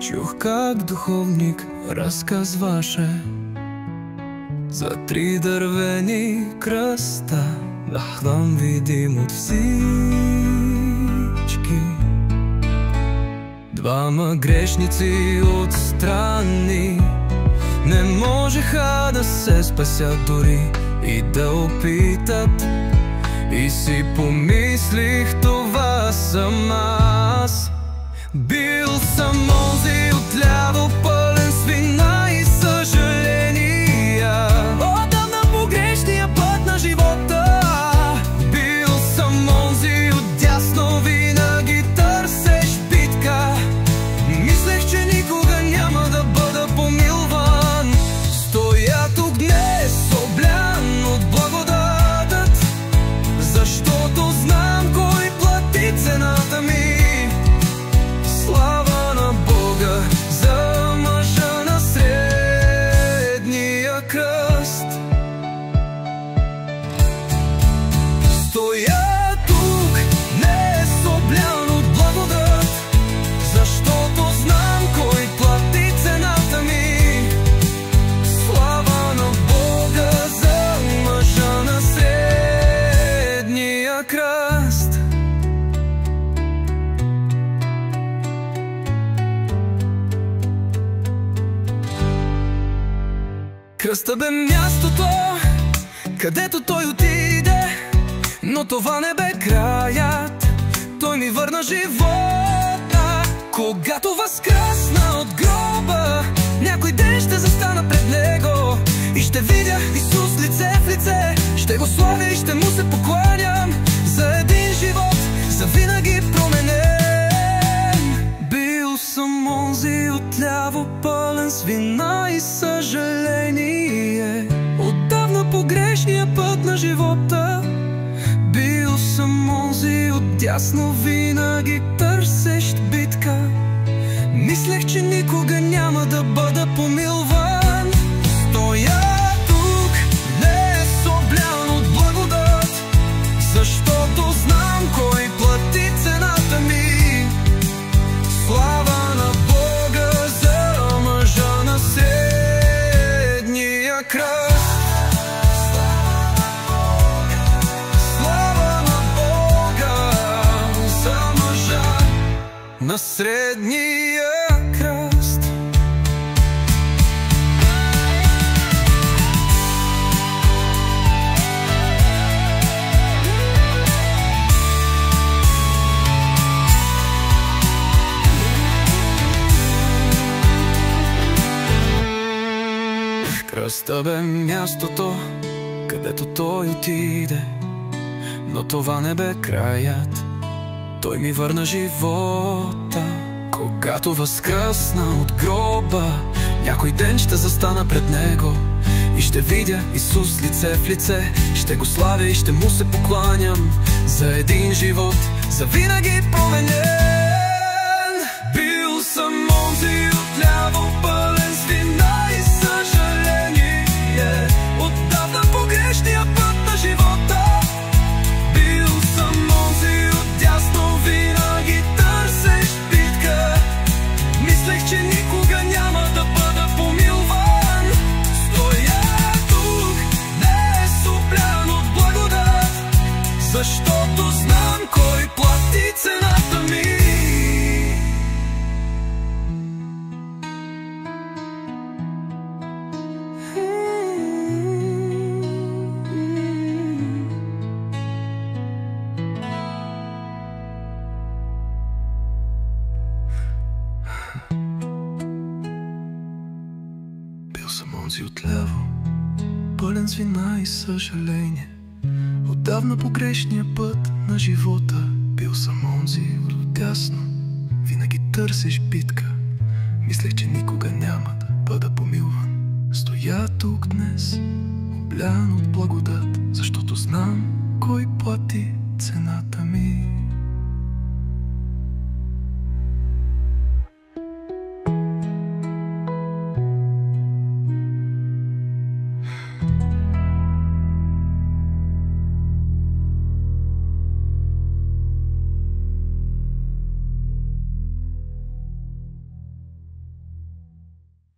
Чух как духовник разказваше за 3 дървени кръста, да хвам видим от всички. 2 грешници отстрани не можеха да се спасят дори и да опитат. И си помислих, това съм аз. Бил съм онзи отляво, пълен с вина и съжаления, отдавна по грешния път на живота. Бил съм онзи отдясно, винаги търсещ битка. Мислех, че никога няма да бъда помилван. Стоя тук днес, облян от благодатът, защото знам кой плати цената ми. Слава на Бога за мъжа на средния кръст. Стоя тук днес, облян от благодат, защото знам кой плати цената ми. Слава на Бога за мъжа на средния кръст. Кръста бе мястото, където той отиде, но това не бе краят. Той ми върна живота, когато възкръсна от гроба. Някой ден ще застана пред него и ще видя Исус лице в лице. Ще го славя и ще му се покланям за един живот, за винаги променен. Бил съм онзи отляво, пълен с вина и съжаление, отдавна по грешния път на живота. Бил съм онзи отдясно, винаги търсещ битка. Мислех, че никога няма да бъда помилван. Стоя тук днес, облян от благодат, защото знам кой плати цената ми. Слава на Бога за мъжа на средния кръст. Слава на Бога за мъжа на средния кръст. Кръста бе мястото, където той отиде, но това не бе краят. Той ми върна живота, когато възкръсна от гроба. Някой ден ще застана пред него и ще видя Исус лице в лице. Ще го славя и ще му се покланям за един живот, за винаги променен. Бил съм онзи отляво, пълен с вина и съжаление, отдавна по грешния път на живота. Бил съм онзи отдясно, винаги търсещ битка. Мислех, че никога няма да бъда помилван. Стоя тук днес, облян от благодат, защото знам кой плати цената ми. Бил съм онзи отляво, пълен с вина и съжаление, отдавна по грешния път на живота. Бил съм онзи отдясно, винаги търсиш битка. Мислех, че никога няма да бъда помилван. Стоя тук днес, облян от благодат, защото знам кой плати цената ми.